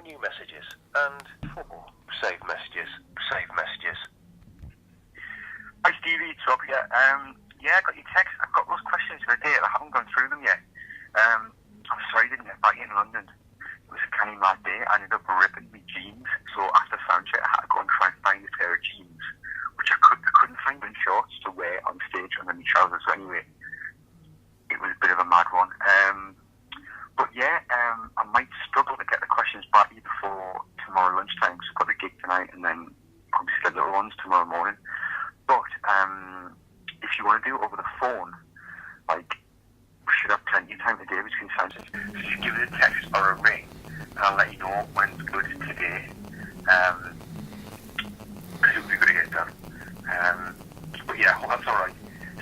new messages. And 4. Save messages. Save messages. Hi Stevie, it's Rob here. Yeah, I got your text. I've got those questions for the day. I haven't gone through them yet. I'm sorry I didn't get back in London. It was a kind of mad day. I ended up ripping my jeans. So after soundcheck, I had to go and try and find a pair of jeans, which I couldn't find in shorts to wear on stage under my trousers. So anyway, it was a bit of a mad one. But yeah, I might struggle to get the questions back before tomorrow lunchtime, because I've got the gig tonight and then obviously the little ones tomorrow morning. But if you want to do it over the phone, like, we should have plenty of time today between sound checks. So just give it a text or a ring, and I'll let you know when's good today. Because it would be good to get it done. But yeah, well, that's alright.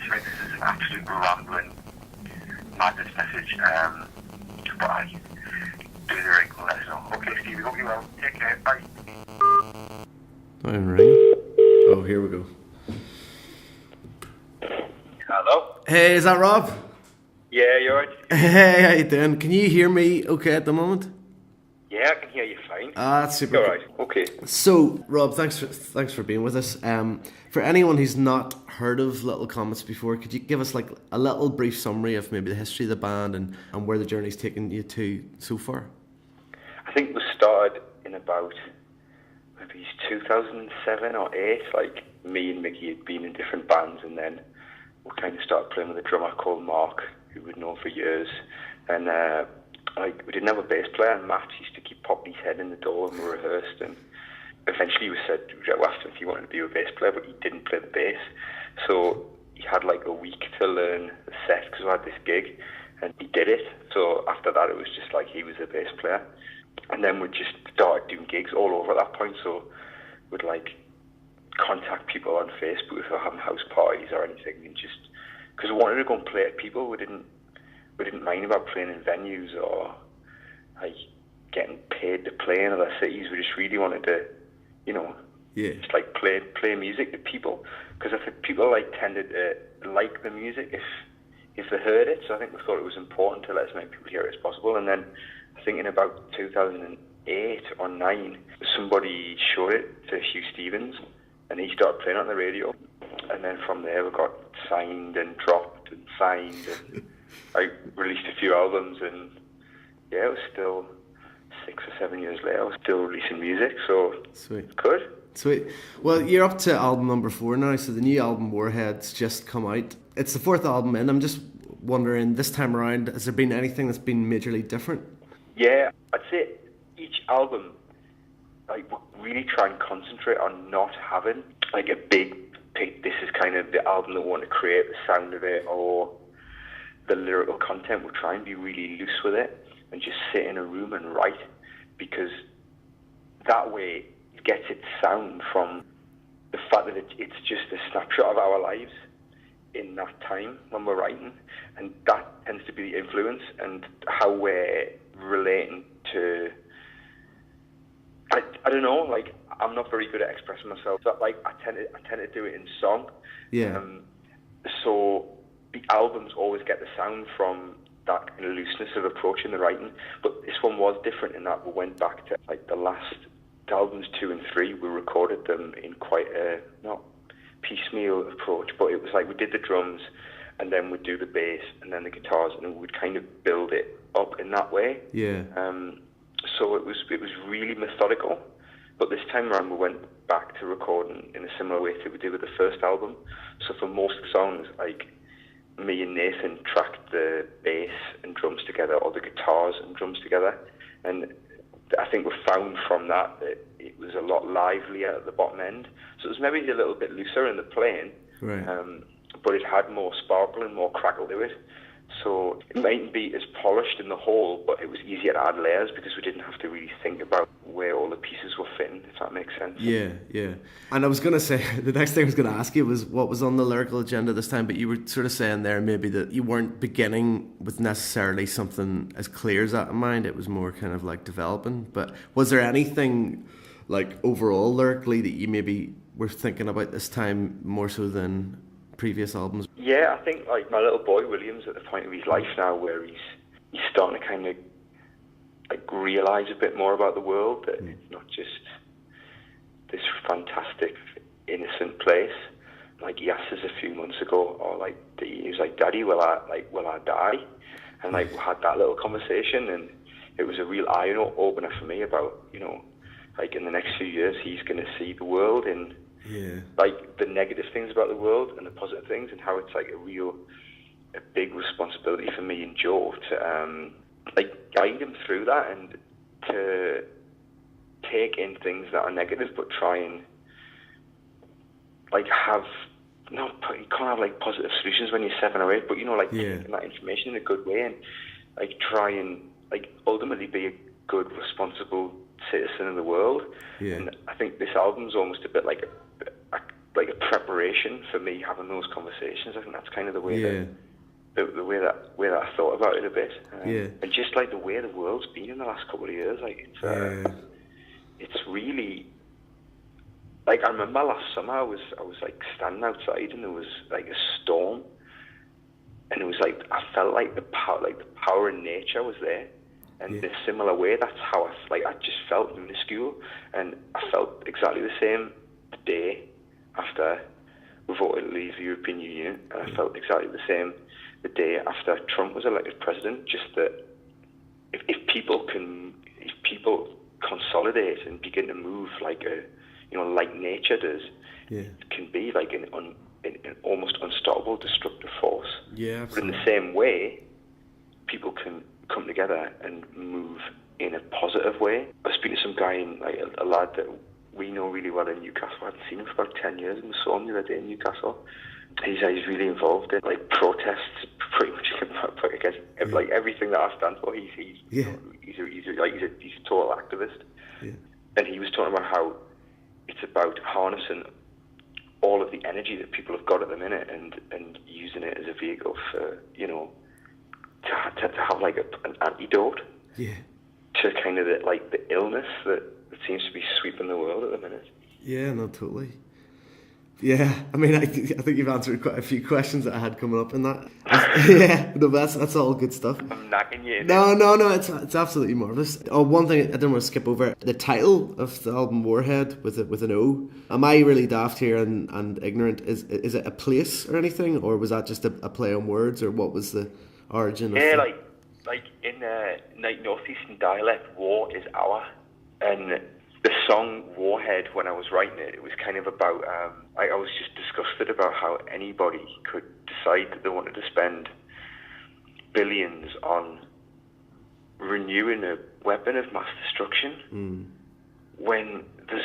Sorry, this is an absolute rambling madness message. But I do the ring and let us know. Okay, Stevie, hope you well. Take care. Bye. I'm ring. Oh, here we go. Hello? Hey, is that Rob? Yeah, you're right. Hey, how you doing? Can you hear me okay at the moment? Yeah, I can hear you fine. That's super. You're right. Okay. So, Rob, thanks for being with us. For anyone who's not heard of Little Comets before, could you give us like a little brief summary of maybe the history of the band and where the journey's taken you to so far? I think we started in about maybe 2007 or 8. Like, me and Mickey had been in different bands, and then we kind of started playing with a drummer called Mark, who we'd known for years. And like, we didn't have a bass player, and Matt used to keep popping his head in the door when we rehearsed. And eventually we asked him if he wanted to be a bass player, but he didn't play the bass. So he had like a week to learn the set because we had this gig, and he did it. So after that, it was just like he was a bass player. And then we just started doing gigs all over at that point. So we'd like contact people on Facebook if we were having house parties or anything, and just because we wanted to go and play at people. We didn't mind about playing in venues or like getting paid to play in other cities. We just really wanted to, just like play music to people, because I think people like tended to like the music if they heard it. So I think we thought it was important to let as many people hear it as possible. And then I think in about 2008 or 9, somebody showed it to Hugh Stevens, and he started playing it on the radio. And then from there we got signed and dropped and signed, and I released a few albums, and yeah, it was still 6 or 7 years later, I was still releasing music, so Sweet. Good. Sweet. Well, you're up to album number 4 now, so the new album Warhead's just come out. It's the 4th album in. I'm just wondering, this time around, has there been anything that's been majorly different? Yeah, I'd say each album, like, we really try and concentrate on not having like a big pick. This is kind of the album that we want to create, the sound of it, or the lyrical content. We'll try and be really loose with it and just sit in a room and write, because that way it gets its sound from the fact that it's just a snapshot of our lives in that time when we're writing, and that tends to be the influence and how we're relating to. I don't know, like, I'm not very good at expressing myself. But like, I tend to do it in song. Yeah. So the albums always get the sound from that kind of looseness of approach in the writing. But this one was different in that we went back to like the last albums 2 and 3. We recorded them in quite a not piecemeal approach, but it was like we did the drums, and then we'd do the bass, and then the guitars, and we'd kind of build it up in that way. Yeah. So it was really methodical, but this time around we went back to recording in a similar way to we did with the first album. So for most songs, like, me and Nathan tracked the bass and drums together, or the guitars and drums together, and I think we found from that it was a lot livelier at the bottom end. So it was maybe a little bit looser in the playing, Right. But it had more sparkle and more crackle to it. So it mightn't be as polished in the whole, but it was easier to add layers because we didn't have to really think about where all the pieces were fitting, if that makes sense. Yeah, yeah. And I was going to say, the next thing I was going to ask you was what was on the lyrical agenda this time, but you were sort of saying there maybe that you weren't beginning with necessarily something as clear as that in mind. It was more kind of like developing. But was there anything like overall lyrically that you maybe were thinking about this time more so than previous albums? Yeah, I think like my little boy William's at the point of his life now where he's starting to kind of like realise a bit more about the world, that it's not just this fantastic innocent place. Like he asked us a few months ago, or like he was like, "Daddy, will I die?" And like we had that little conversation, and it was a real eye opener for me about, you know, like in the next few years he's going to see the world in like the negative things about the world and the positive things, and how it's like a big responsibility for me and Joe to like guide him through that, and to take in things that are negative, but try and like you can't have like positive solutions when you're 7 or 8, but you know, like taking that information in a good way and like try and like ultimately be a good, responsible citizen in the world. And I think this album's almost a bit like a preparation for me having those conversations. I think that's kind of the way the way that I thought about it a bit, and just like the way the world's been in the last couple of years, like it's really. Like I remember last summer, I was like standing outside, and there was like a storm, and it was like I felt like the power in nature was there, and in a similar way, that's how I just felt minuscule, and I felt exactly the same the day after we voted to leave the European Union, and I felt exactly the same the day after Trump was elected president. Just that if people consolidate and begin to move like like nature does, it can be like an almost unstoppable destructive force. Yeah, but in the same way, people can come together and move in a positive way. I was speaking to some guy, a lad that we know really well in Newcastle. I hadn't seen him for about 10 years, and we saw him the other day in Newcastle. He's really involved in like protests, pretty much against like everything that I stand for. He's a total activist, and he was talking about how it's about harnessing all of the energy that people have got at the minute and using it as a vehicle for, to have like an antidote to kind of the illness that seems to be sweeping the world at the minute. Yeah, no, totally. Yeah, I mean, I think you've answered quite a few questions that I had coming up in that. That's all good stuff. I'm knocking you. No, it's absolutely marvellous. Oh, one thing I didn't want to skip over, the title of the album Warhead with an O. Am I really daft here and ignorant? Is it a place or anything, or was that just a play on words, or what was the origin of like in northeastern dialect, war is our, and the song Warhead, when I was writing it, it was kind of about, I was just disgusted about how anybody could decide that they wanted to spend billions on renewing a weapon of mass destruction when there's,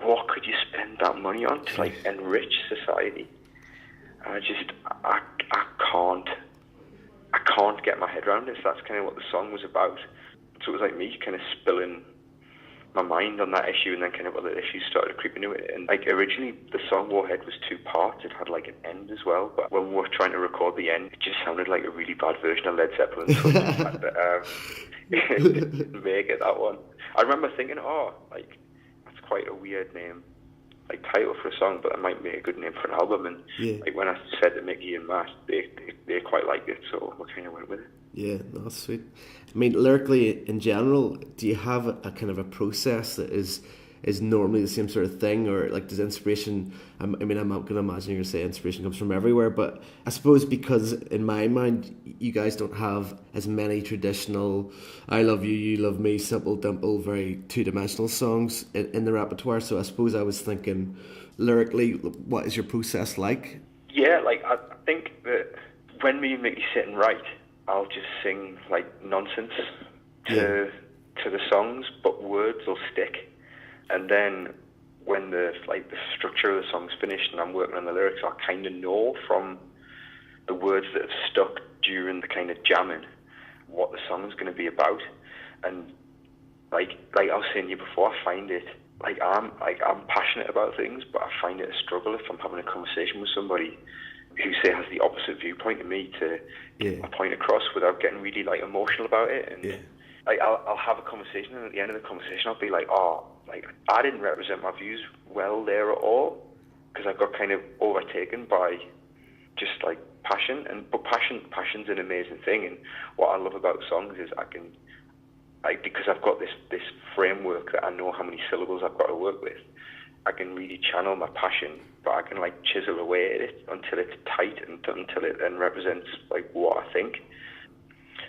what could you spend that money on to enrich society? And I can't get my head around this. That's kind of what the song was about. So it was like me kind of spilling my mind on that issue, and then kind of other issues started creeping into it. And originally the song Warhead was 2 parts. It had an end as well, but when we were trying to record the end, it just sounded like a really bad version of Led Zeppelin. So it didn't make it, that one. I remember thinking, that's quite a weird name, title for a song, but that might be a good name for an album. And when I said to Mickey and Matt, they quite liked it, so we kind of went with it. Yeah, that's sweet. I mean, lyrically in general, do you have a kind of a process that is normally the same sort of thing, or does inspiration? I mean, I'm not going to imagine you're going to say inspiration comes from everywhere, but I suppose because in my mind, you guys don't have as many traditional "I love you, you love me," simple, dimple, very 2-dimensional songs in the repertoire. So I suppose I was thinking, lyrically, what is your process like? Yeah, I think that when me and Mickey sit and write, I'll just sing nonsense to the songs, but words will stick. And then when the structure of the song's finished and I'm working on the lyrics, I kind of know from the words that have stuck during the kind of jamming what the song's going to be about. And like I was saying to you before, I find it I'm passionate about things, but I find it a struggle if I'm having a conversation with somebody who say has the opposite viewpoint to me to get my point across without getting really emotional about it. And I'll have a conversation, and at the end of the conversation I'll be I didn't represent my views well there at all, because I got kind of overtaken by just passion, but passion's an amazing thing. And what I love about songs is because I've got this framework that I know how many syllables I've got to work with, I can really channel my passion, but I can like chisel away at it until it's tight and until it then represents like what I think.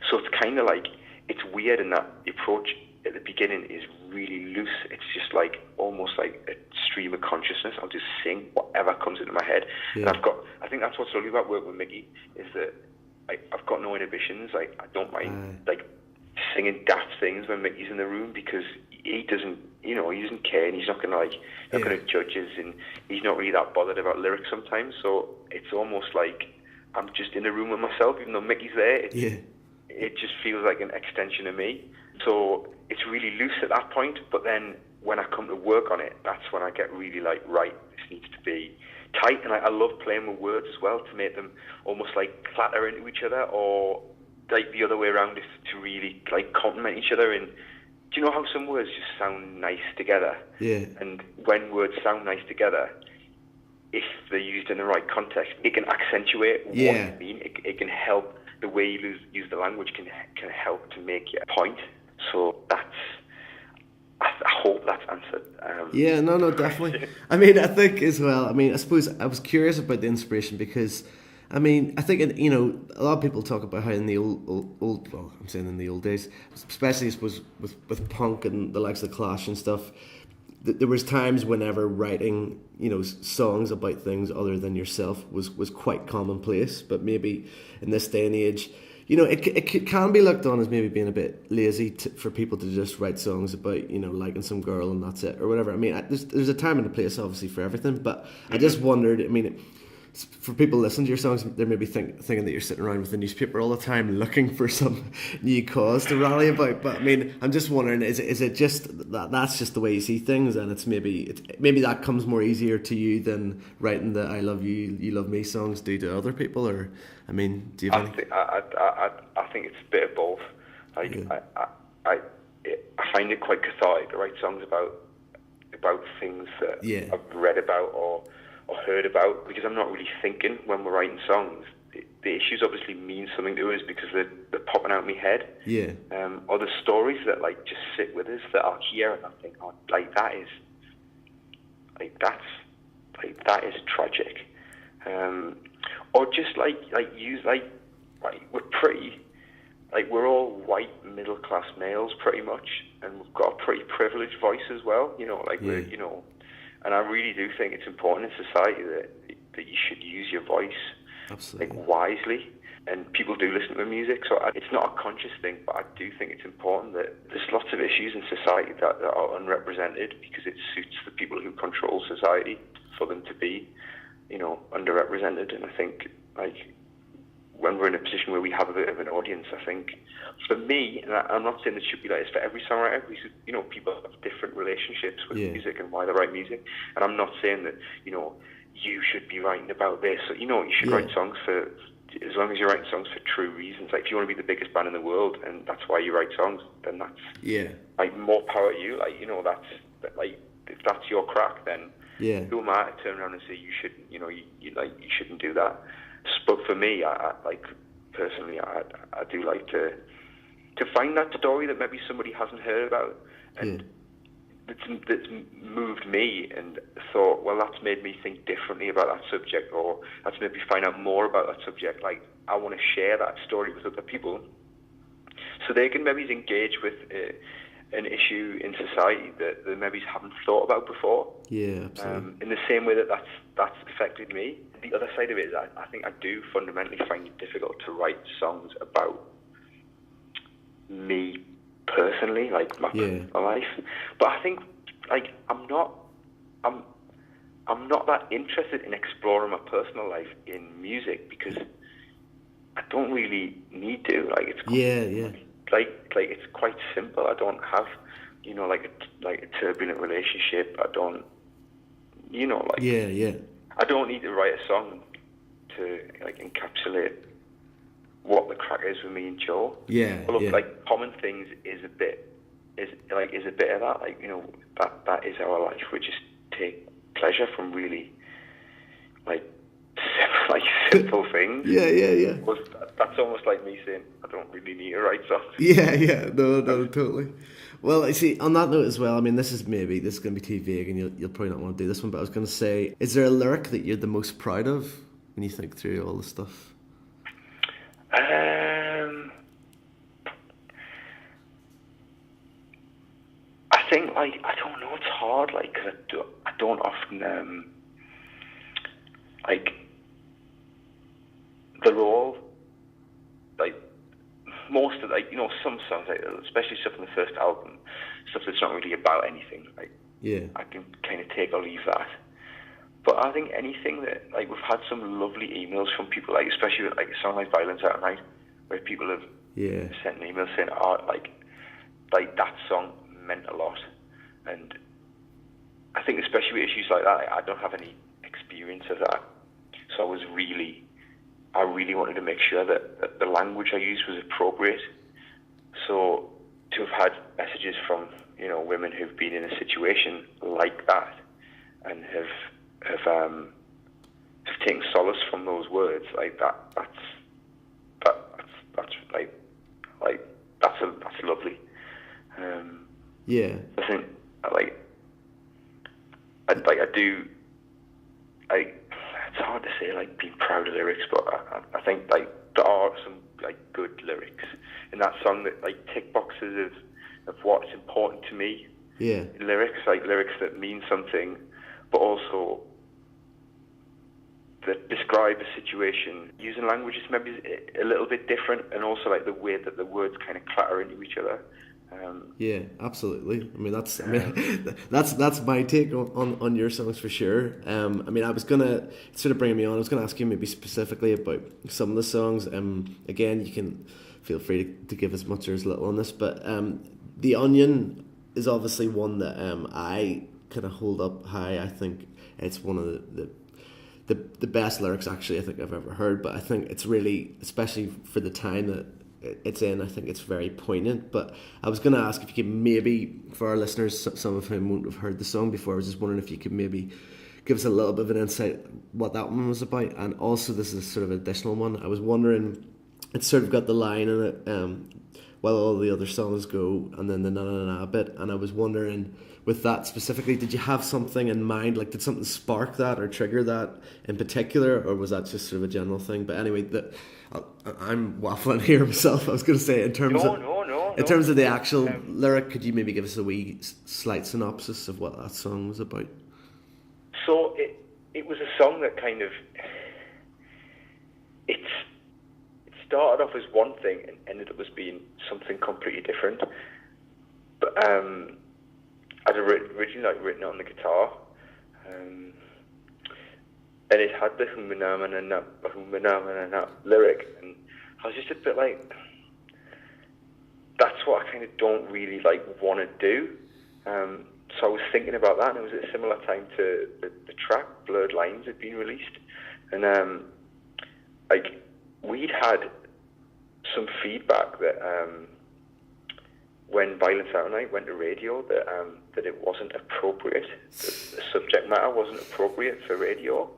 So it's kind of like, it's weird in that the approach at the beginning is really loose. It's just like almost like a stream of consciousness. I'll just sing whatever comes into my head. Yeah. And I think that's what's lovely about working with Mickey, is that I've got no inhibitions. Like, I don't mind like singing daft things when Mickey's in the room, because he doesn't care, and he's not going to judge us, and he's not really that bothered about lyrics sometimes. So it's almost like I'm just in the room with myself, even though Mickey's there. It just feels like an extension of me. So it's really loose at that point, but then when I come to work on it, that's when I get really like, right, this needs to be tight. And I love playing with words as well, to make them almost like clatter into each other, or like the other way around, is to really like complement each other. And do you know how some words just sound nice together? Yeah. And when words sound nice together, if they're used in the right context, it can accentuate what you mean. It can help. The way you use the language can help to make a point. So I hope that's answered. No, definitely. I mean, I think as well, I suppose I was curious about the inspiration, because I think, a lot of people talk about how in the old well, I'm saying in the old days, especially I suppose with punk and the likes of the Clash and stuff, there was times whenever writing, songs about things other than yourself was quite commonplace. But maybe in this day and age, it can be looked on as maybe being a bit lazy for people to just write songs about, liking some girl and that's it, or whatever. There's a time and a place, obviously, for everything. But I just wondered, for people listening to your songs, they're maybe thinking that you're sitting around with the newspaper all the time looking for some new cause to rally about. But I'm just wondering, is it just that's just the way you see things, and it's maybe that comes more easier to you than writing the "I love you, you love me" songs do to other people? Or do you have any? I think it's a bit of both. I find it quite cathartic to write songs about things that I've read about or heard about, because I'm not really thinking when we're writing songs. The issues obviously mean something to us because they're popping out of my head. Yeah. Or the stories that like just sit with us that I'll hear and I think, oh, that is tragic. Or just we're all white middle class males pretty much, and we've got a pretty privileged voice as well. And I really do think it's important in society that you should use your voice wisely. And people do listen to music, so it's not a conscious thing, but I do think it's important that there's lots of issues in society that are unrepresented, because it suits the people who control society for them to be, underrepresented. And I think, when we're in a position where we have a bit of an audience, I think, for me, and I'm not saying it should be like this for every songwriter, because, people have different relationships with music and why they write music, and I'm not saying that, you should be writing about this, or, you should write songs for, as long as you're writing songs for true reasons. Like, if you want to be the biggest band in the world, and that's why you write songs, then that's, more power to you, if that's your crack, then who am I to turn around and say you shouldn't, you shouldn't do that. But for me, I personally, I do like to find that story that maybe somebody hasn't heard about, and that's moved me and thought, well, that's made me think differently about that subject, or that's made me find out more about that subject. Like, I want to share that story with other people, so they can maybe engage with an issue in society that they maybe haven't thought about before. Yeah, absolutely. In the same way that's affected me. The other side of it is I think I do fundamentally find it difficult to write songs about me personally, like my life. But I think I'm not that interested in exploring my personal life in music, because I don't really need to. It's quite simple. I don't have, a turbulent relationship. I don't, I don't need to write a song to encapsulate what the crack is with me and Joe. Common Things is a bit of that. That is our life. We just take pleasure from really like simple things. Yeah. That's almost like me saying I don't really need to write songs. Yeah. No, totally. Well, I see. On that note as well, I mean, this is going to be too vague, and you'll probably not want to do this one. But I was going to say, is there a lyric that you're the most proud of when you think through all the stuff? I think I don't know. It's hard, because I don't often they're all most of some songs, especially stuff from the first album, stuff that's not really about anything. I can kind of take or leave that. But I think anything that we've had some lovely emails from people, especially with a song like Violence Out at Night, where people have sent an email saying, that song meant a lot. And I think especially with issues like that, I don't have any experience of that. So I really wanted to make sure that the language I used was appropriate. So to have had messages from women who've been in a situation like that and have taken solace from those words, that's lovely. I think it's hard to say being proud of lyrics, but I think there are some good lyrics in that song that tick boxes of what's important to me. In lyrics, lyrics that mean something, but also that describe a situation using language is maybe a little bit different, and also the way that the words kind of clatter into each other. Yeah, absolutely. I mean, that's my take on your songs for sure. I mean, I was gonna sort of bring me on. I was gonna ask you maybe specifically about some of the songs. Again, you can feel free to give as much or as little on this, but The Onion is obviously one that I kind of hold up high. I think it's one of the best lyrics actually I think I've ever heard. But I think it's really, especially for the time that it's in, I think it's very poignant. But I was going to ask if you could maybe, for our listeners, some of whom won't have heard the song before, I was just wondering if you could maybe give us a little bit of an insight what that one was about. And also, this is sort of an additional one. I was wondering, it's sort of got the line in it, while all the other songs go, and then the na-na-na bit. And I was wondering, with that specifically, did you have something in mind? Did something spark that or trigger that in particular, or was that just sort of a general thing? But anyway, I'm waffling here myself. I was going to say, in terms of the actual lyric, could you maybe give us a wee slight synopsis of what that song was about? So it was a song that kind of it started off as one thing and ended up as being something completely different. But I'd originally written it on the guitar, and it had the hum-na-na-na lyric, and I was just a bit that's what I kind of don't really want to do. So I was thinking about that, and it was at a similar time to the track Blurred Lines had been released, and we'd had some feedback that when Violence Out at Night went to radio, that it wasn't appropriate, the subject matter wasn't appropriate for radio,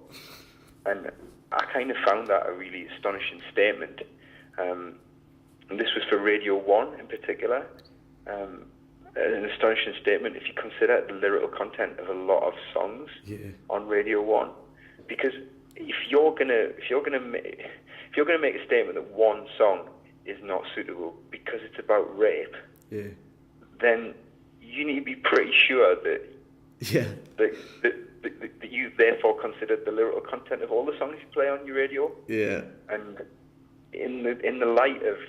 and I kind of found that a really astonishing statement. And this was for Radio 1 in particular. An astonishing statement if you consider the lyrical content of a lot of songs on Radio 1, because if you're gonna make a statement that one song is not suitable because it's about rape, then you need to be pretty sure that you therefore consider the lyrical content of all the songs you play on your radio. And in the light of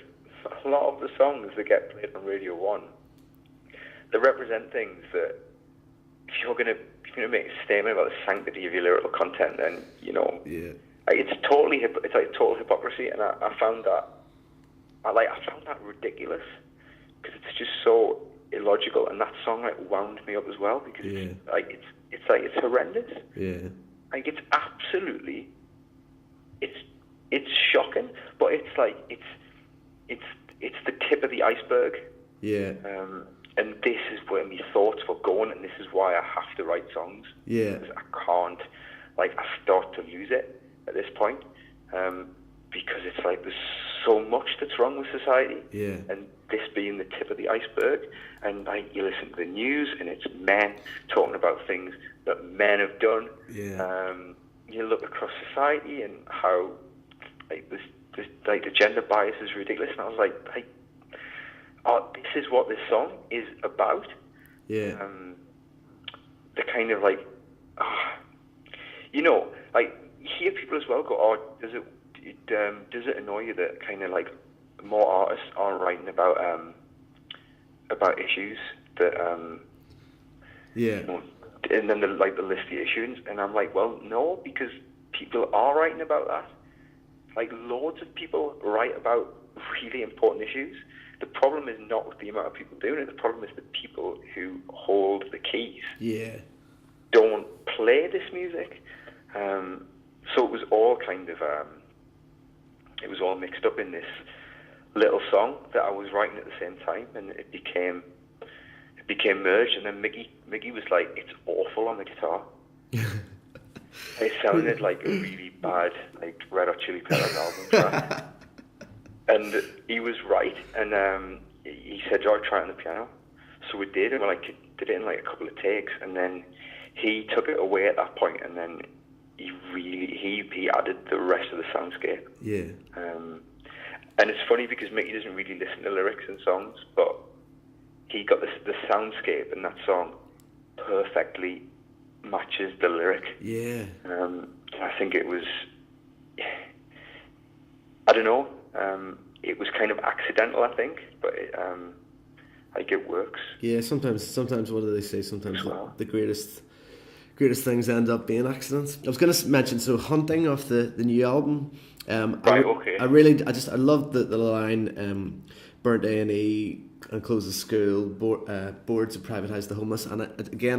a lot of the songs that get played on Radio 1, they represent things that if you're gonna make a statement about the sanctity of your lyrical content, then it's like total hypocrisy, and I found that ridiculous because it's just so illogical, and that song wound me up as well because it's horrendous. It's absolutely it's shocking, but it's the tip of the iceberg. And this is where my thoughts were going, and this is why I have to write songs. Because I can't, I start to lose it. at this point, because it's like there's so much that's wrong with society, and this being the tip of the iceberg. And like you listen to the news, and it's men talking about things that men have done. You look across society and how like this like the gender bias is ridiculous. And I was like, oh, this is what this song is about. The kind of like, you know, like you hear people as well go, oh, does it annoy you that kind of like more artists aren't writing about issues that you know, and then the list the issues, and I'm like, well, no, because people are writing about that. Like loads of people write about really important issues. The problem is not with the amount of people doing it. The problem is the people who hold the keys. Don't play this music. So it was all kind of it was all mixed up in this little song that I was writing at the same time, and it became merged. And then Mickey was like, "It's awful on the guitar." It sounded like a really bad, like Red Hot Chili Peppers album track. And he was right. And he said, "Oh, try it on the piano." So we did, and we did it in like a couple of takes. And then he took it away at that point, and then he added the rest of the soundscape. And it's funny because Mickey doesn't really listen to lyrics in songs, but he got the soundscape in that song perfectly matches the lyric. I think it was, I don't know, it was kind of accidental, I think, but it works. Sometimes what do they say? Sometimes the greatest things end up being accidents. I was going to mention, so Hunting off the new album. I loved the line, burnt A&E and closed the school, boards to privatise the homeless. And I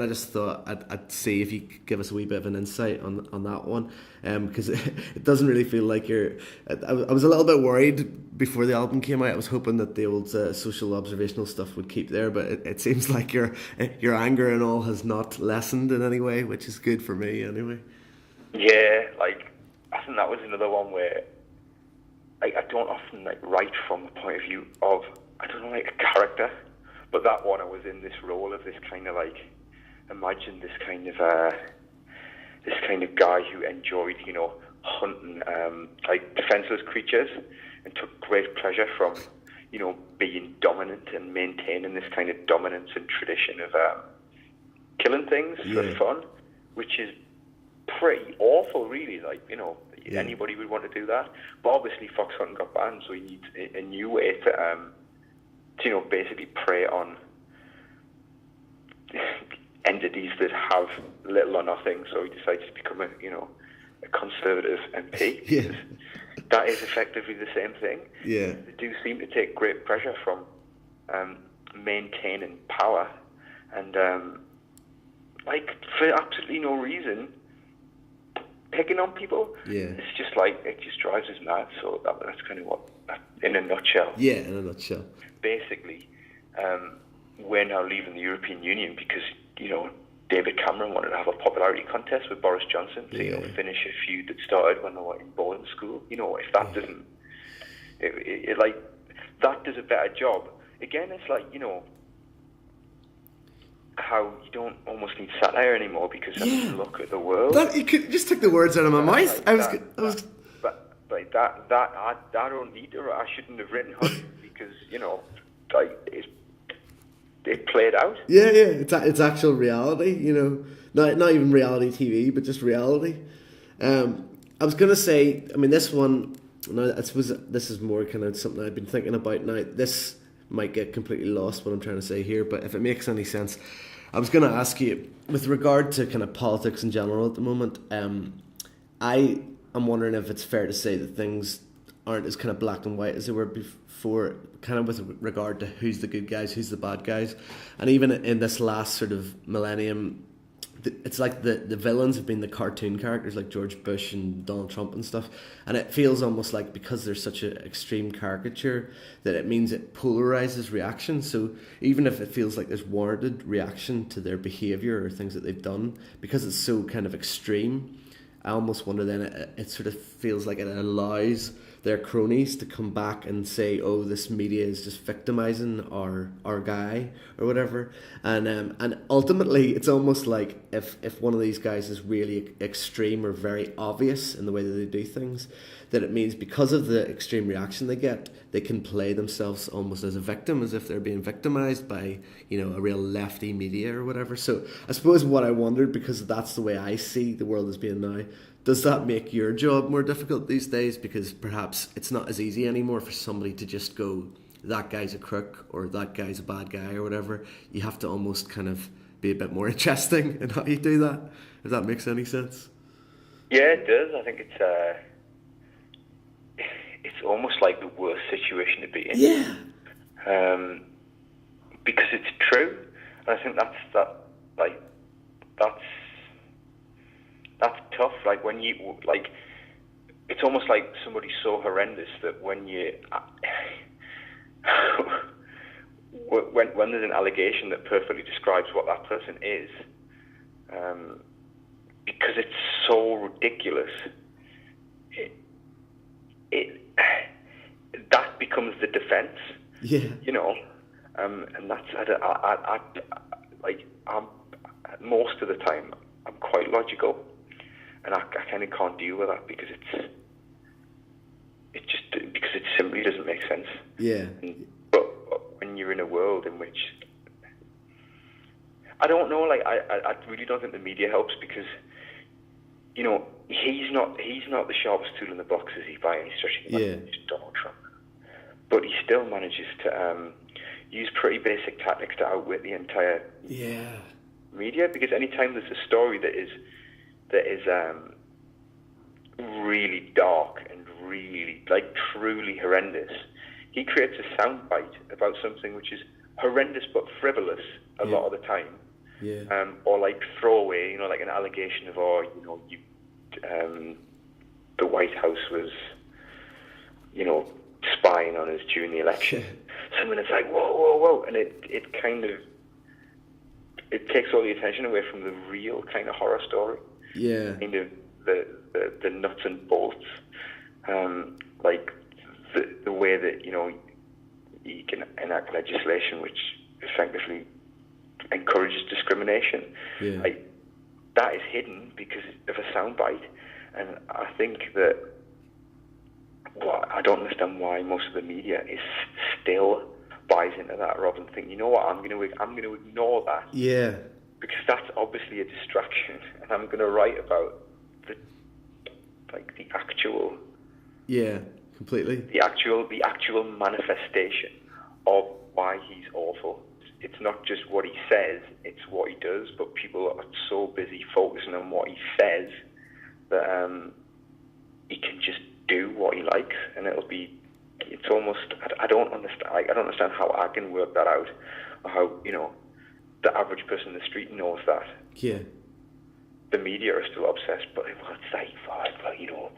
just thought I'd see if you could give us a wee bit of an insight on that one, because it doesn't really feel like you're. I was a little bit worried before the album came out. I was hoping that the old social observational stuff would keep there, but it seems like your anger and all has not lessened in any way, which is good for me anyway. Yeah, I think that was another one where I don't often write from the point of view of, I don't know, a character, but that one I was in this role of this kind of imagine this kind of guy who enjoyed, hunting defenseless creatures and took great pleasure from, being dominant and maintaining this kind of dominance and tradition of killing things for fun, which is pretty awful, really. Anybody would want to do that, but obviously fox hunting got banned, so you need a new way to basically prey on entities that have little or nothing. So he decided to become a conservative MP. That is effectively the same thing. They do seem to take great pleasure from maintaining power, and for absolutely no reason, picking on people. It's just it just drives us mad. So that's kind of what, in a nutshell. Basically, we're now leaving the European Union because David Cameron wanted to have a popularity contest with Boris Johnson to finish a feud that started when they were in boarding school. If that doesn't, that does a better job. Again, it's how you don't almost need satire anymore because you look at the world. You could just took the words out of my mouth. I don't need to. I shouldn't have written Hunting because it played out. It's actual reality. Not even reality TV, but just reality. I was gonna say, this one. No, I suppose this is more kind of something I've been thinking about now. This might get completely lost what I'm trying to say here, but if it makes any sense, I was going to ask you, with regard to kind of politics in general at the moment, I am wondering if it's fair to say that things aren't as kind of black and white as they were before, kind of with regard to who's the good guys, who's the bad guys. And even in this last sort of millennium, it's like the villains have been the cartoon characters like George Bush and Donald Trump and stuff, and it feels almost like because there's such an extreme caricature that it means it polarizes reaction. So even if it feels like there's warranted reaction to their behavior or things that they've done, because it's so kind of extreme, I almost wonder then it sort of feels like it allows their cronies to come back and say, oh, this media is just victimizing our guy or whatever, and ultimately it's almost like if one of these guys is really extreme or very obvious in the way that they do things, that it means because of the extreme reaction they get, they can play themselves almost as a victim, as if they're being victimized by, you know, a real lefty media or whatever. So I suppose what I wondered, because that's the way I see the world as being now, does that make your job more difficult these days? Because perhaps it's not as easy anymore for somebody to just go, that guy's a crook or that guy's a bad guy or whatever. You have to almost kind of be a bit more interesting in how you do that, if that makes any sense. Yeah, it does. I think it's almost like the worst situation to be in. Yeah. Because it's true. And I think that's tough. Like when you, like, it's almost like somebody's so horrendous that when you, when there's an allegation that perfectly describes what that person is, because it's so ridiculous, that becomes the defense. Yeah. You know, and that's I'm most of the time I'm quite logical, and I kind of can't deal with that because it simply doesn't make sense. Yeah. But when you're in a world in which I don't know, like I really don't think the media helps, because, you know, he's not the sharpest tool in the box, is he, by any stretch of the imagination? He's Donald Trump, but he still manages to use pretty basic tactics to outwit the entire media. Because anytime there's a story that is really dark and really, like, truly horrendous, he creates a soundbite about something which is horrendous but frivolous a lot of the time. Yeah. Or like throwaway, you know, like an allegation of, the White House was, you know, spying on us during the election. Something that's like, whoa, and it kind of, it takes all the attention away from the real kind of horror story. Yeah. Kind of the nuts and bolts, like the way that, you know, you can enact legislation which effectively encourages discrimination. Yeah. Like, that is hidden because of a soundbite, and I think that I don't understand why most of the media is still buys into that rather than think, you know what, I'm going to ignore that. Yeah. Because that's obviously a distraction, and I'm going to write about the actual. Yeah, completely. The actual manifestation of why he's awful. It's not just what he says, it's what he does, but people are so busy focusing on what he says that he can just do what he likes, and it's almost, I don't understand how I can work that out, or how, you know, the average person in the street knows that. Yeah. The media are still obsessed, but it's like, you know,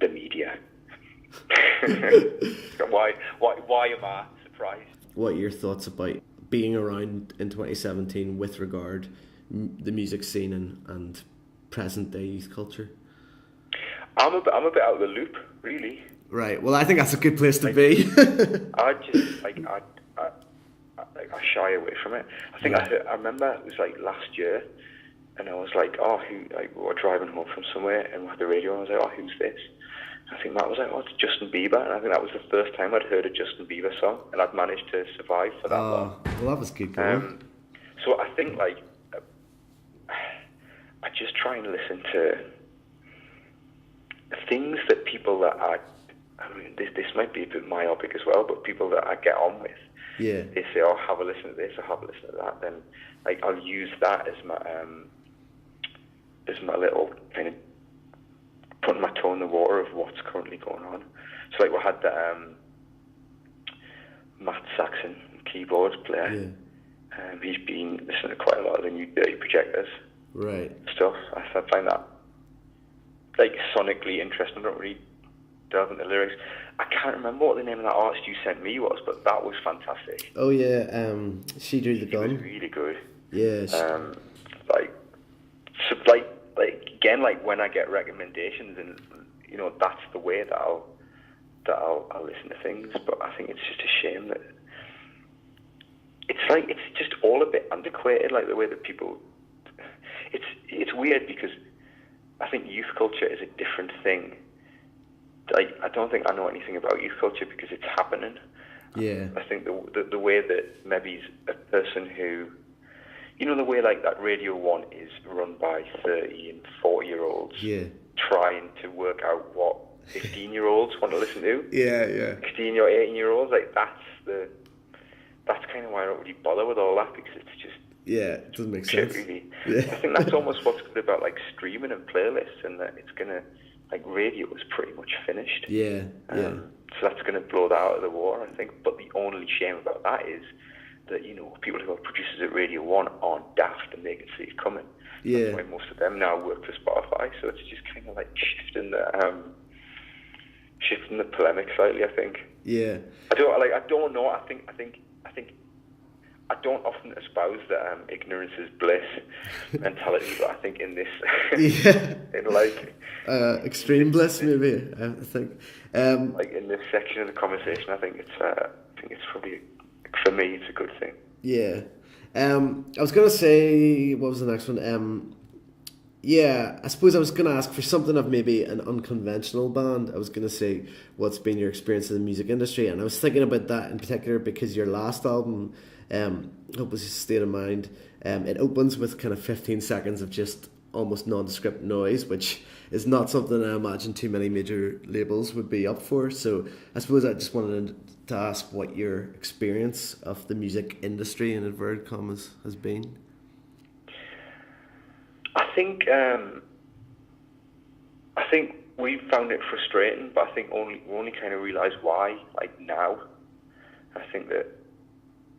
the media. Why am I surprised? What are your thoughts about being around in 2017 with regard the music scene and present day youth culture? I'm a bit out of the loop, really. Right. Well, I think that's a good place to be. I just I shy away from it. I think I remember it was like last year, and I was like, we were driving home from somewhere, and we had the radio, and I was like, who's this? I think Matt was like, it's Justin Bieber, and I think that was the first time I'd heard a Justin Bieber song, and I'd managed to survive for that long. Well, that was good going. So I think, like, I just try and listen to things that people that this might be a bit myopic as well, but people that I get on with, they say, have a listen to this or have a listen to that, then, like, I'll use that as my little kind of putting my toe in the water of what's currently going on. So, like, we had the Matt Saxon keyboard player. Yeah. He's been listening to quite a lot of the new Dirty Projectors stuff. I find that, like, sonically interesting. I don't really delve into lyrics. I can't remember what the name of that artist you sent me was, but that was fantastic. Oh yeah, She Drew the Gun. It was really good. Yeah. again, like when I get recommendations, and you know, that's the way that I'll listen to things. But I think it's just a shame that it's just all a bit antiquated, like the way that people. It's weird because I think youth culture is a different thing. Like, I don't think I know anything about youth culture because it's happening. Yeah. I think the way that maybe a person who, you know, the way like that Radio 1 is run by 30 and 40-year-olds trying to work out what 15-year-olds want to listen to. Yeah. 16 or 18-year-olds, like that's kind of why I don't really bother with all that, because it's just it doesn't make sense. Really. Yeah. I think that's almost what's good about like streaming and playlists, and that it's gonna, like, radio is pretty much finished. Yeah. So that's going to blow that out of the water, I think. But the only shame about that is that, you know, people who are producers at Radio 1 aren't daft and they can see it coming. Yeah. That's why most of them now work for Spotify. So it's just kind of like shifting the polemic slightly, I think. Yeah. I don't know. I think I don't often espouse the ignorance is bliss mentality, but I think in this, in like extreme bliss, maybe, I think. Like in this section of the conversation, I think it's probably, for me, it's a good thing. Yeah. I was gonna say, what was the next one? I suppose I was gonna ask for something of maybe an unconventional band. I was gonna say, what's been your experience in the music industry? And I was thinking about that in particular because your last album, Hopeless State of Mind, it opens with kind of 15 seconds of just almost nondescript noise, which is not something I imagine too many major labels would be up for. So I suppose I just wanted to ask what your experience of the music industry, in inverted commas, has been. I think we found it frustrating, but I think we only kind of realised why, like, now. I think that,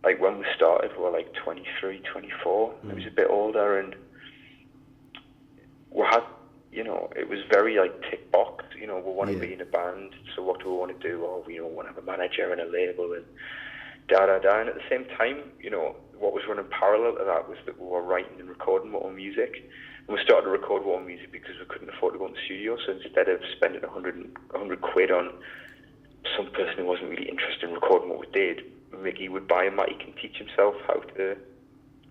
like, when we started, we were like 23, 24. I was a bit older, and we had, you know, it was very like tick box. You know, we want to be in a band, so what do we want to do? Or we want to have a manager and a label and da da da. And at the same time, you know, what was running parallel to that was that we were writing and recording our own music. And we started to record our own music because we couldn't afford to go in the studio. So instead of spending 100 quid on some person who wasn't really interested in recording what we did, Mickey would buy a mic and teach himself how to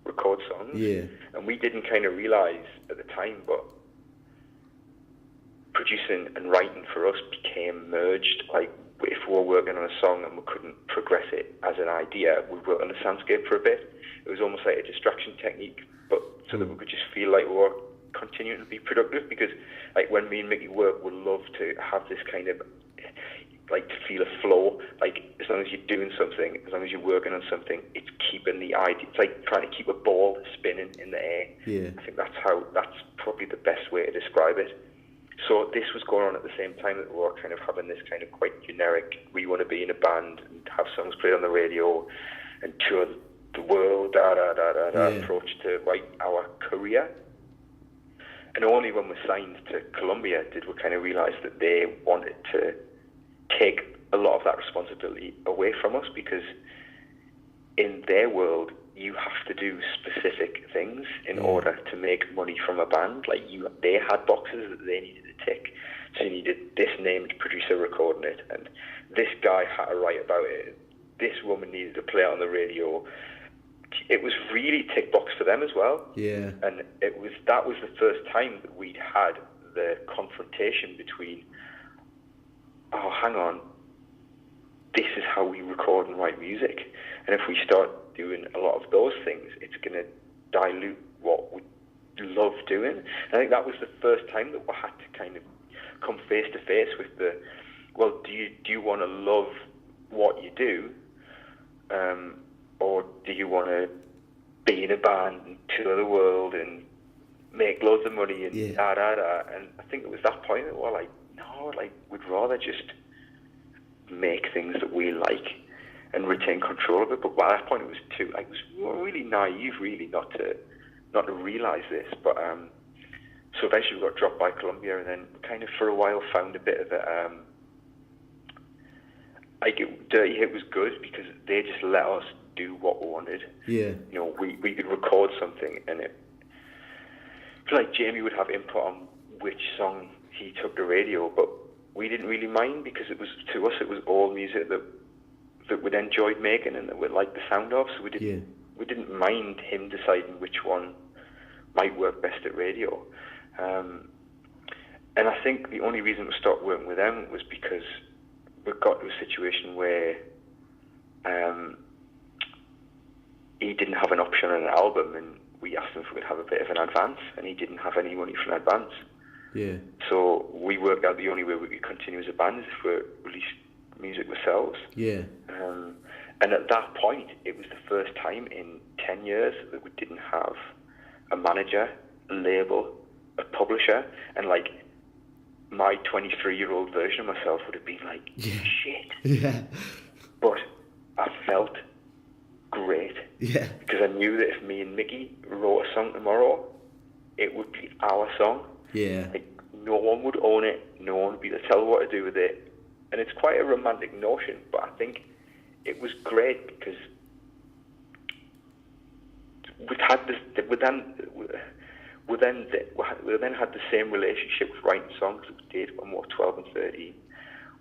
record songs. Yeah. And we didn't kind of realise at the time, but producing and writing for us became merged. Like, if we were working on a song and we couldn't progress it as an idea, we'd work on the soundscape for a bit. It was almost like a distraction technique, but so that we could just feel like we were continuing to be productive, because like when me and Mickey work, we love to have this kind of, like, to feel a flow. Like, as long as you're doing something, as long as you're working on something, it's keeping the idea. It's like trying to keep a ball spinning in the air. Yeah. I think that's probably the best way to describe it. So this was going on at the same time that we were kind of having this kind of quite generic, we want to be in a band and have songs played on the radio and tour the world, approach to write our career. And only when we signed to Columbia did we kind of realise that they wanted to take a lot of that responsibility away from us, because in their world you have to do specific things in order to make money from a band. Like, they had boxes that they needed to tick. So you needed this named producer recording it, and this guy had to write about it, this woman needed to play it on the radio. It was really tick box for them as well. Yeah. And that was the first time that we'd had the confrontation between, oh, hang on, this is how we record and write music. And if we start doing a lot of those things, it's going to dilute what we love doing. And I think that was the first time that we had to kind of come face to face with the, well, do you want to love what you do, or do you want to be in a band and tour the world and make loads of money and da da da? And I think it was that point that we're like, no, like, we'd rather just make things that we like and retain control of it. But by that point, it was really naive, really, not to realise this. But so eventually we got dropped by Columbia, and then kind of for a while found a bit of a Dirty Hit was good because they just let us do what we wanted. Yeah, you know, we could record something, and it, like, Jamie would have input on which song he took to radio, but we didn't really mind because it was all music that we'd enjoyed making and that we liked the sound of. So we didn't mind him deciding which one might work best at radio. And I think the only reason we stopped working with them was because we got to a situation where he didn't have an option on an album, and we asked him if we could have a bit of an advance, and he didn't have any money for an advance. Yeah. So we worked out the only way we could continue as a band is if we released music ourselves. Yeah. And at that point, it was the first time in 10 years that we didn't have a manager, a label, a publisher, and like my 23-year-old version of myself would have been like, shit. Yeah. But I felt great. Yeah. Because I knew that if me and Mickey wrote a song tomorrow, it would be our song. Yeah. Like, no one would own it, no one would be able to tell what to do with it. And it's quite a romantic notion, but I think it was great because we then had the same relationship with writing songs that we did when we were 12 and 13,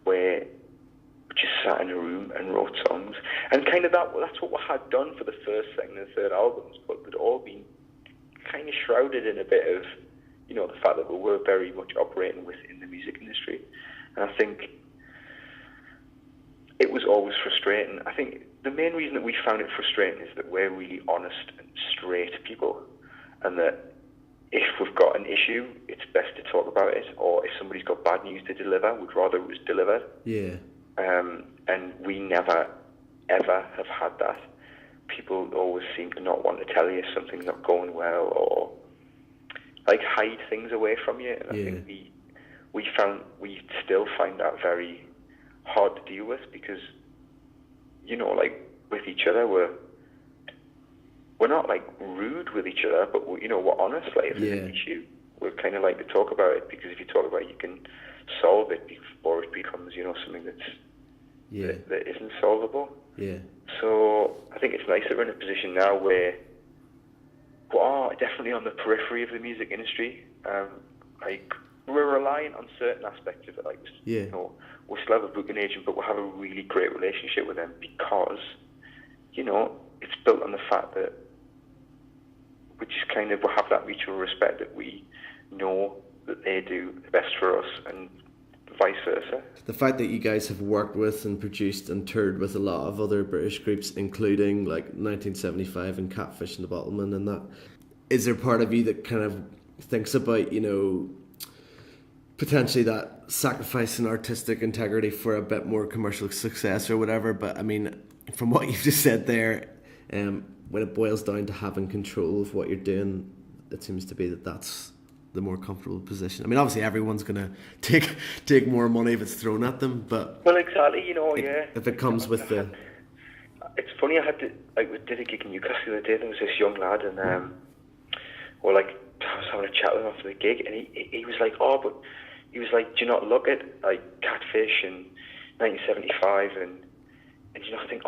where we just sat in a room and wrote songs. And kind of that's what we had done for the first, second and third albums, but they'd all been kind of shrouded in a bit of, you know, the fact that we were very much operating within the music industry. And I think it was always frustrating. I think the main reason that we found it frustrating is that we're really honest and straight people, and that if we've got an issue, it's best to talk about it, or if somebody's got bad news to deliver, we'd rather it was delivered. Yeah. And we never, ever have had that. People always seem to not want to tell you if something's not going well, or like hide things away from you. And I think we still find that very hard to deal with because, you know, like with each other, we're not like rude with each other, but we're honest. Like if there's an issue, we kind of like to talk about it, because if you talk about it, you can solve it before it becomes, you know, something that isn't solvable. Yeah. So I think it's nice that we're in a position now where we are definitely on the periphery of the music industry. Like we're relying on certain aspects of it. Like, you know, we still have a booking agent, but we have a really great relationship with them because, you know, it's built on the fact that we have that mutual respect that we know that they do the best for us and vice versa. The fact that you guys have worked with and produced and toured with a lot of other British groups, including like 1975 and Catfish and the Bottlemen and that, is there part of you that kind of thinks about, you know, potentially that sacrificing artistic integrity for a bit more commercial success or whatever? But I mean, from what you've just said there, when it boils down to having control of what you're doing, it seems to be that's the more comfortable position. I mean, obviously everyone's going to take more money if it's thrown at them, but... Well, exactly, you know, if it comes with the... It's funny, we did a gig in Newcastle the other day. There was this young lad, and I was having a chat with him after the gig, and he was like, do you not look at like Catfish and 1975 and do you not think,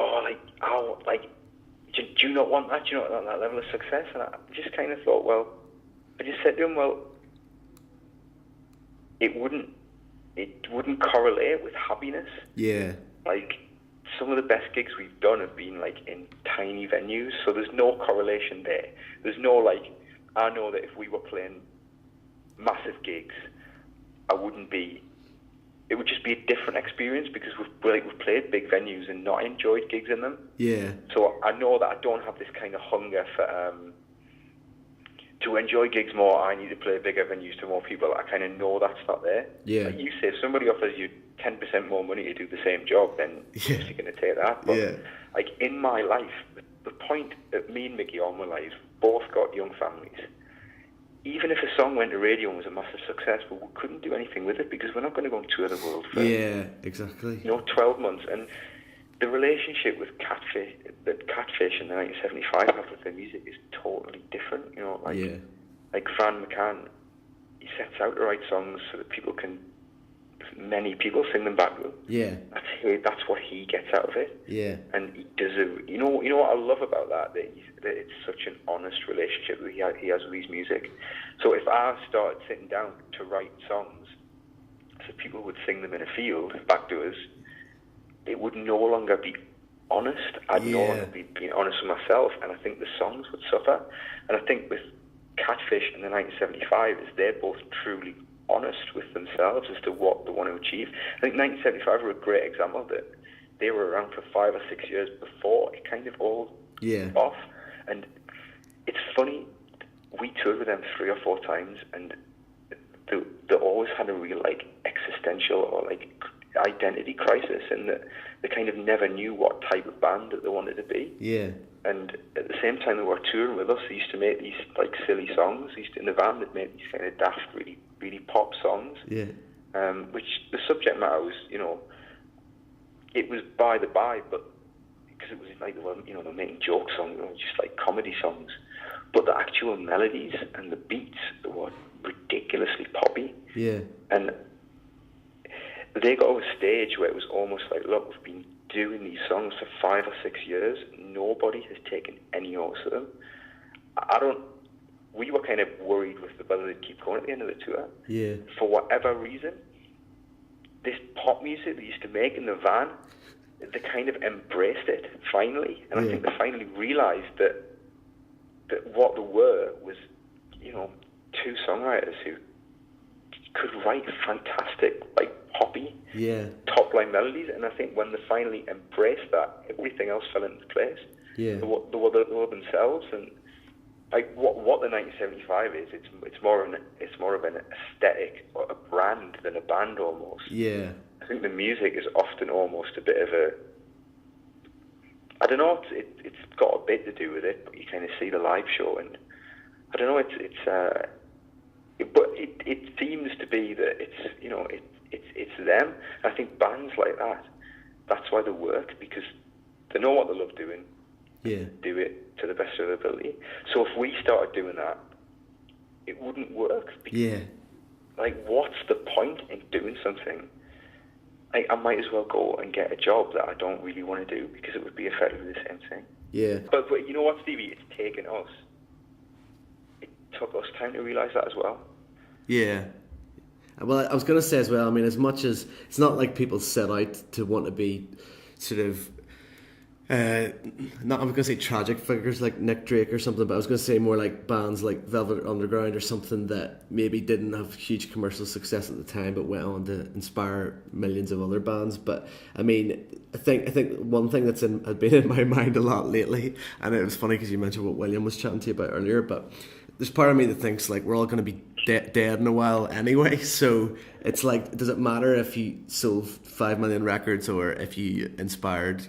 do you not want that? Do you not want that level of success? And I just kind of thought, I just said to him, it wouldn't correlate with happiness. Yeah. Like, some of the best gigs we've done have been like in tiny venues, so there's no correlation there. There's no like, I know that if we were playing massive gigs, it would just be a different experience because we've played big venues and not enjoyed gigs in them. Yeah. So I know that I don't have this kind of hunger for to enjoy gigs more. I need to play bigger venues to more people. I kind of know that's not there. Yeah. Like you say, if somebody offers you 10% more money to do the same job, then you're going to take that. But like in my life, the point that me and Mickey all my lives both got young families. Even if a song went to radio and was a massive success, but we couldn't do anything with it because we're not going to go and tour the world for 12 months. And the relationship with Catfish and the 1975 have with their music is totally different. You know, like Van McCann, he sets out to write songs so that people can many people sing them back to him. Yeah. That's what he gets out of it. Yeah. And he does you know what I love about that it's such an honest relationship that he has with his music. So if I started sitting down to write songs, so people would sing them in a field back to us, it would no longer be honest. I'd no longer be being honest with myself, and I think the songs would suffer. And I think with Catfish and the 1975 is they're both truly honest with themselves as to what they want to achieve. I think 1975 were a great example that they were around for 5 or 6 years before it kind of all off. And it's funny, we toured with them 3 or 4 times, and they always had a real like existential or like identity crisis, and that they kind of never knew what type of band that they wanted to be. Yeah. And at the same time they were touring with us, they used to make these like silly songs. In the van they'd make these kind of daft, really, really pop songs. Yeah. Which the subject matter was, it was by the by, but because it was like they were making joke songs, just like comedy songs. But the actual melodies and the beats were ridiculously poppy. Yeah. And they got to a stage where it was almost like, look, we've been doing these songs for 5 or 6 years. Nobody has taken any notice of them. We were kind of worried with whether they'd keep going at the end of the tour. Yeah. For whatever reason, this pop music they used to make in the van, they kind of embraced it finally. And I think they finally realised that what they were was, 2 songwriters who could write fantastic, like poppy, top-line melodies. And I think when they finally embraced that, everything else fell into place. Yeah. They were themselves, and like what the 1975 is, it's more of an aesthetic or a brand than a band almost. Yeah. I think the music is often almost a bit of a, I don't know, it's got a bit to do with it, but you kind of see the live show, and I don't know, but it seems to be that it's them. I think bands like that, that's why they work, because they know what they love doing. Yeah. Do it to the best of their ability. So if we started doing that, it wouldn't work. Because, like, what's the point in doing something? I might as well go and get a job that I don't really want to do, because it would be effectively the same thing. Yeah. But you know what, Stevie? It's taken us. It took us time to realise that as well. Yeah. Well, I was going to say as well, I mean, as much as it's not like people set out to want to be sort of, I'm going to say tragic figures like Nick Drake or something, but I was going to say more like bands like Velvet Underground or something that maybe didn't have huge commercial success at the time but went on to inspire millions of other bands. But I mean, I think one thing that's had been in my mind a lot lately, and it was funny because you mentioned what William was chatting to you about earlier, but there's part of me that thinks like we're all going to be dead in a while anyway, so it's like, does it matter if you sold 5 million records or if you inspired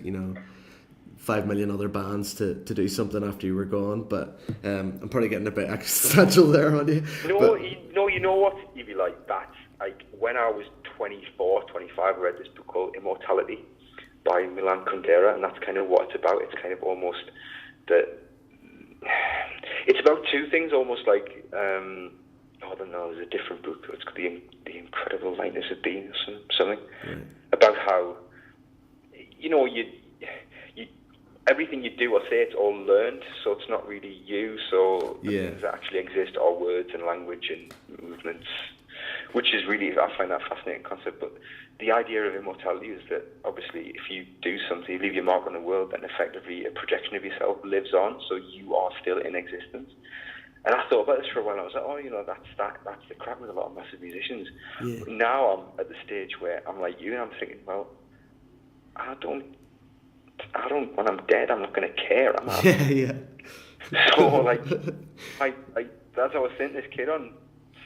5 million other bands to do something after you were gone? But I'm probably getting a bit existential there on you. You know what, you'd be like, that's like when I was 24, 25, I read this book called Immortality by Milan Kundera, and that's kind of what it's about. It's kind of almost that it's about 2 things, almost like I don't know, there's a different book, it's called The Incredible Lightness of Being or something, about how you everything you do or say, it's all learned, so it's not really you. So the things that actually exist are words and language and movements, which is really, I find that a fascinating concept. But the idea of immortality is that obviously if you do something, you leave your mark on the world, then effectively a projection of yourself lives on, so you are still in existence. And I thought about this for a while, and I was like, that's the crap with a lot of massive musicians. Yeah. But now I'm at the stage where I'm like you, and I'm thinking, well, I don't, when I'm dead, I'm not going to care, am I? Yeah. So, like, as I was saying to this kid on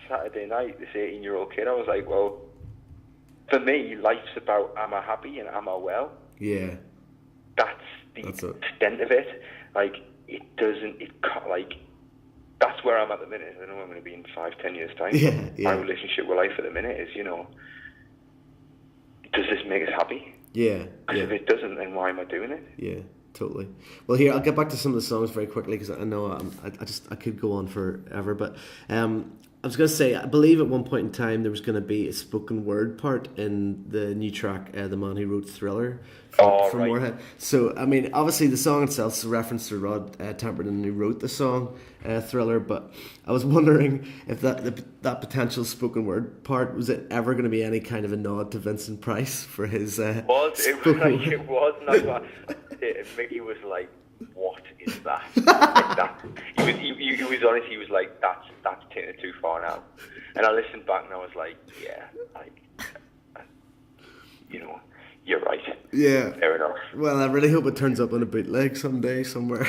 Saturday night, this 18-year-old kid, I was like, well, for me, life's about, am I happy and am I well? Yeah. That's the extent of it. Like, that's where I'm at the minute. I don't know where I'm going to be in 5-10 years' time. Yeah. My relationship with life at the minute is, does this make us happy? Yeah. Because if it doesn't, then why am I doing it? Yeah, totally. Well, here I'll get back to some of the songs very quickly because I know I could go on forever, but I was going to say, I believe at one point in time there was going to be a spoken word part in the new track, The Man Who Wrote Thriller from right. Warhead. So, I mean, obviously the song itself is a reference to Rod Temperton, who wrote the song Thriller, but I was wondering if that potential spoken word part, was it ever going to be any kind of a nod to Vincent Price for his it was not. Mickey was like, what is that? Like that. He was honest. He was like, that's taking it too far now. And I listened back and I was like, yeah, like, you're right. Yeah. Fair enough. Well, I really hope it turns up on a bootleg someday somewhere.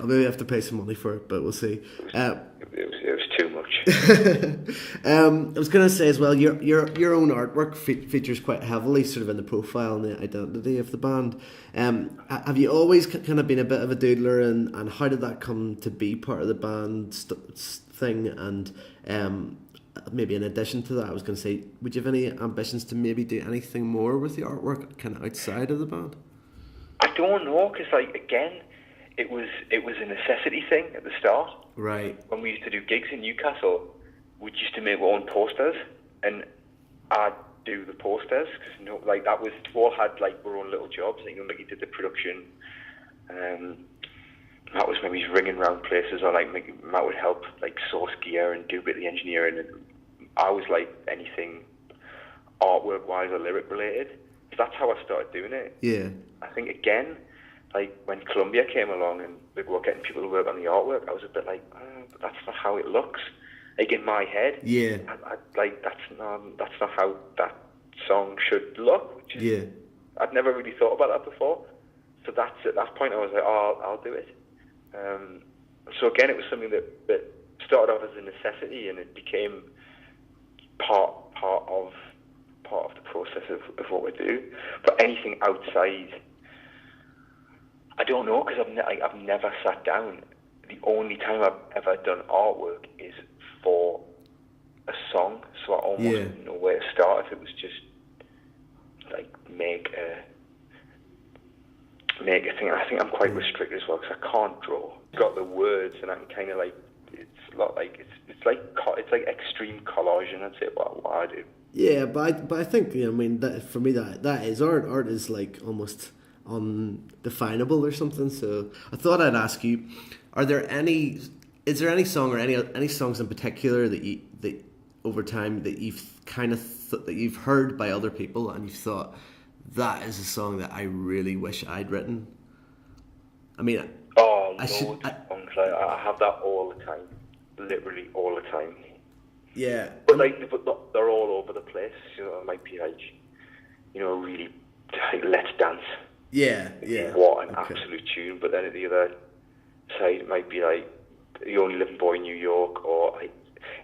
I'll maybe have to pay some money for it, but we'll see. It was too much. I was going to say as well, your own artwork features quite heavily sort of in the profile and the identity of the band. Have you always kind of been a bit of a doodler, and how did that come to be part of the band thing? And maybe in addition to that, I was going to say, would you have any ambitions to maybe do anything more with the artwork kind of outside of the band? I don't know, because again, it was a necessity thing at the start. Right. When we used to do gigs in Newcastle, we used to make our own posters, and I'd do the posters because that was, we all had our own little jobs. Mickey did the production. Matt was maybe ringing around places, or Matt would help source gear and do a bit of the engineering, and I was anything artwork wise or lyric related. So that's how I started doing it. Yeah. I think again, when Columbia came along and we were getting people to work on the artwork, I was a bit but that's not how it looks. In my head, yeah, that's not how that song should look. Yeah, I'd never really thought about that before. So that's at that point I was like, oh, I'll do it. So again, it was something that started off as a necessity, and it became part of the process of what we do. But anything outside, I don't know, because I've never sat down. The only time I've ever done artwork is for a song, so I almost didn't know where to start. If it was just make a thing. I think I'm quite restricted as well because I can't draw. I've got the words, and I can kind of it's not it's like extreme collage, and that's it. What I do. Yeah, but I think that for me that is art. Art is almost undefinable or something. So I thought I'd ask you: is there any song or any songs in particular that over time that you've kind of that you've heard by other people and you've thought that is a song that I really wish I'd written? I mean, loads of songs. I have that all the time, literally all the time. Yeah, but they're all over the place. It might be really Let's Dance. Yeah. What an absolute tune! But then at the other side, it might be The Only Living Boy in New York, or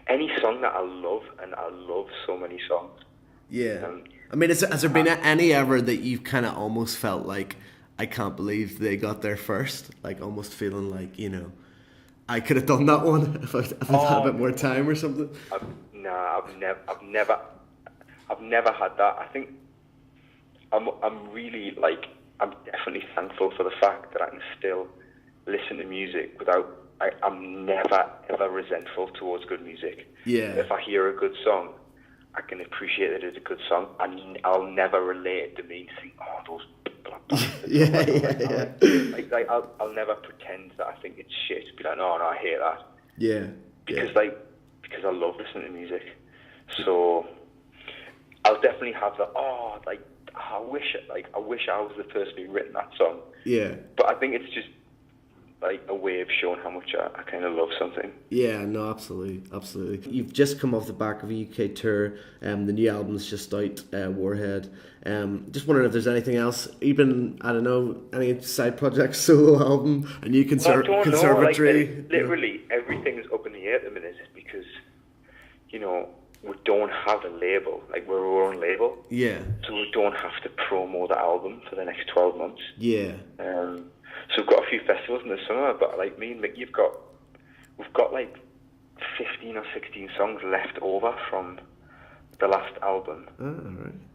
any song that I love, and I love so many songs. Yeah. Has there been any ever that you've kind of almost felt I can't believe they got there first? Almost feeling I could have done that one if I'd had a bit more time or something. I've never had that. I think I'm really I'm definitely thankful for the fact that I can still listen to music without. I'm never ever resentful towards good music. Yeah. If I hear a good song, I can appreciate that it's a good song, and I'll never relate it to me saying, those. Yeah. I'll never pretend that I think it's shit. Be no, I hate that. Yeah. Because I love listening to music. So I'll definitely have that. I wish I was the person who written that song. Yeah. But I think it's just a way of showing how much I kind of love something. Yeah, no, absolutely. You've just come off the back of a UK tour. The new album's just out, Warhead. Just wondering if there's anything else, even, I don't know, any side projects, solo album, a new conservatory. Literally, everything's up in the air at the minute because, we don't have a label. We're our own label. Yeah. So we don't have to promo the album for the next 12 months. Yeah. So we've got a few festivals in the summer, but me and Mick, we've got 15 or 16 songs left over from the last album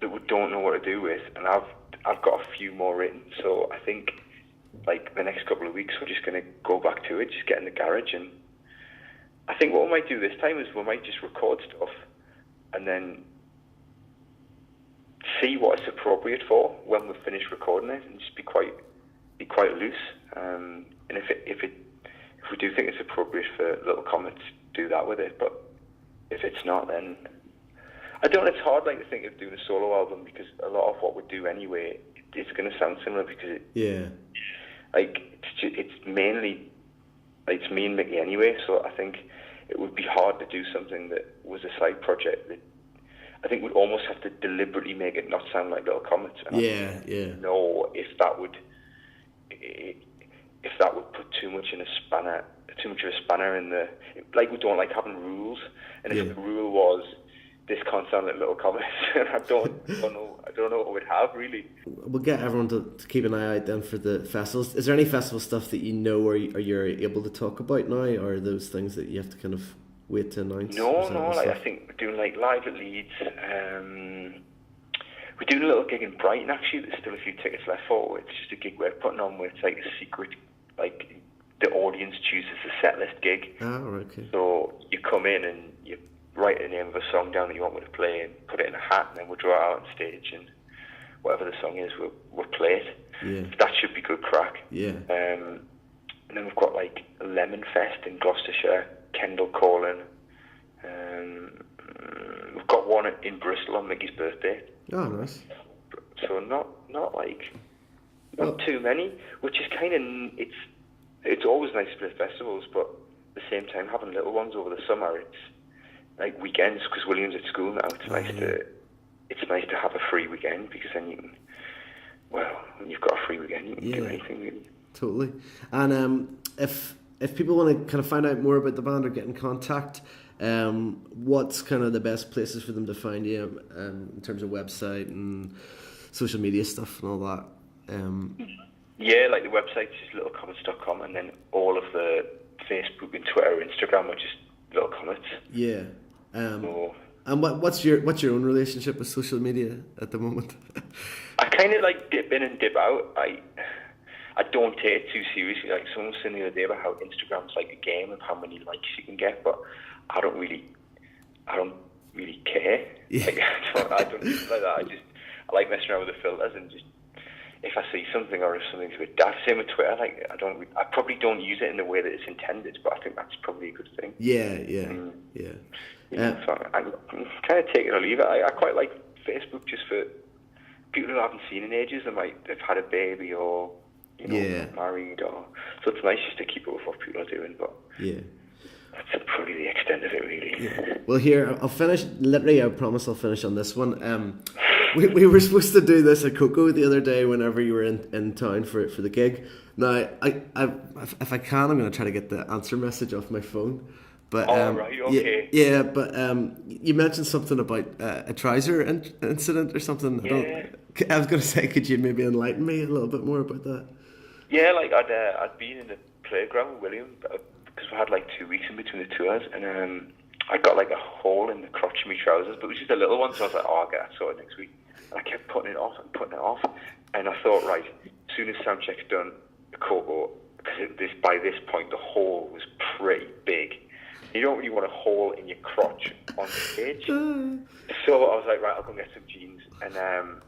that we don't know what to do with, and I've got a few more written. So I think like the next couple of weeks, we're just going to go back to it, just get in the garage. And I think what we might do this time is we might just record stuff and then see what it's appropriate for when we've finished recording it, and just be quite loose. And if we do think it's appropriate for Little Comets, do that with it. But if it's not, then I don't know. It's hard, like, to think of doing a solo album, because a lot of what we do anyway, it's going to sound similar, because it's mainly, like, it's me and Mickey anyway. So I think it would be hard to do something that was a side project that I think we'd almost have to deliberately make it not sound like Little Comets. And I don't know if that would put too much of a spanner in the, like, we don't like having rules, and if the rule was this can't sound like Little Comets, I don't know what we'd have, really. We'll get everyone to keep an eye out then for the festivals. Is there any festival stuff that you know or you're able to talk about now, or are those things that you have to kind of wait to announce? No, like, I think we're doing, like, live at Leeds. We're doing a little gig in Brighton, actually. There's still a few tickets left for. It's just a gig we're putting on where it's like a secret, like, the audience chooses a set list gig. Oh, right, okay. So you come in and you write the name of a song down that you want me to play and put it in a hat, and then we'll draw it out on stage, and whatever the song is, we'll play it. Yeah. So that should be good crack. Yeah. And then we've got, like, Lemon Fest in Gloucestershire, Kendall calling. We've got one in Bristol on Mickey's birthday. Oh, nice. So not too many, which is kind of, it's always nice to play festivals, but at the same time, having little ones over the summer, it's like weekends, because William's at school now. It's nice to have a free weekend, because then you can, well, when you've got a free weekend, you can do anything, really. Totally. And if people want to kind of find out more about the band or get in contact, what's kind of the best places for them to find you, in terms of website and social media stuff and all that? Like, the website's just littlecomets.com, and then all of the Facebook and Twitter and Instagram are just Little Comets. Yeah. And what's your own relationship with social media at the moment? I kind of, like, dip in and dip out. I don't take it too seriously. Like, someone was saying the other day about how Instagram's like a game of how many likes you can get, but I don't really care. Yeah. Like, I don't do it like that. I like messing around with the filters, and just, if I see something or if something's a bit daft, same with Twitter. Like, I probably don't use it in the way that it's intended, but I think that's probably a good thing. So I'm kind of take it or leave it. I quite like Facebook just for people who I haven't seen in ages and might have had a baby or, married, or, so it's nice just to keep up with what people are doing. But that's probably the extent of it, really. Yeah. Well, here, I'll finish. Literally, I promise I'll finish on this one. We were supposed to do this at Coco the other day whenever you were in town for the gig. Now, if I can, I'm going to try to get the answer message off my phone. But right, okay. But you mentioned something about a trouser incident or something. Yeah. I was going to say, could you maybe enlighten me a little bit more about that? Yeah, like, I'd been in the playground with William, because we had, like, 2 weeks in between the tours, and I got, like, a hole in the crotch of my trousers, but it was just a little one, so I was like, I'll get that sorted next week. And I kept putting it off, and I thought, right, as soon as soundcheck's done, the Coco, because by this point the hole was pretty big. You don't really want a hole in your crotch on stage. So I was like, right, I'll go and get some jeans. And I'm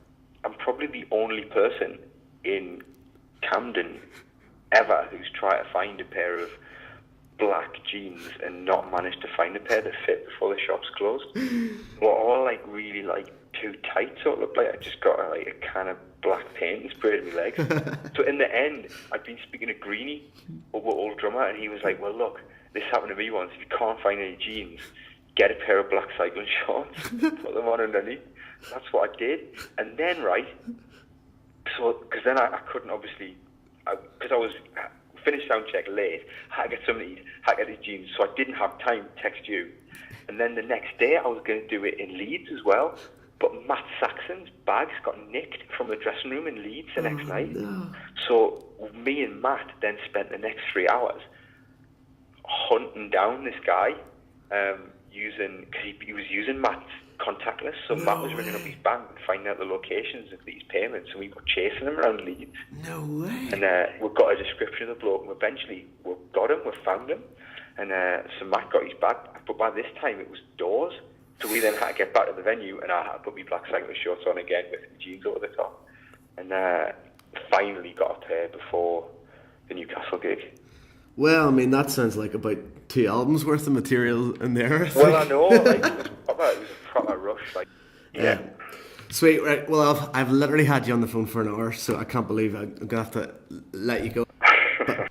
probably the only person in Camden ever who's tried to find a pair of black jeans and not managed to find a pair that fit before the shops closed. Were all, like, really, like, too tight, so it looked like I just got a can of black paint and sprayed my legs. So in the end, I'd been speaking to Greenie, our old drummer, and he was like, well, look, this happened to me once. If you can't find any jeans, get a pair of black cycling shorts, put them on underneath. That's what I did. And then, right, so, because then I couldn't, obviously, because I was finished soundcheck late, I had to get something to eat, had to get these jeans, so I didn't have time to text you. And then the next day, I was going to do it in Leeds as well, but Matt Saxon's bags got nicked from the dressing room in Leeds the next night. No. So me and Matt then spent the next 3 hours hunting down this guy, because he was using Matt's contactless. So Matt was ringing up his bank and finding out the locations of these payments, and we were chasing them around Leeds. No way. And we got a description of the bloke, and eventually we got him, we found him. And so Matt got his bag back, but by this time it was doors. So we then had to get back to the venue, and I had to put my black cycling shorts on again with the jeans over the top. And finally got up there before the Newcastle gig. Well, I mean, that sounds like about 2 albums worth of material in there. Well, I know, like, it was a proper rush, like, yeah. Sweet, right, well, I've literally had you on the phone for an hour, so I can't believe I'm going to have to let you go. But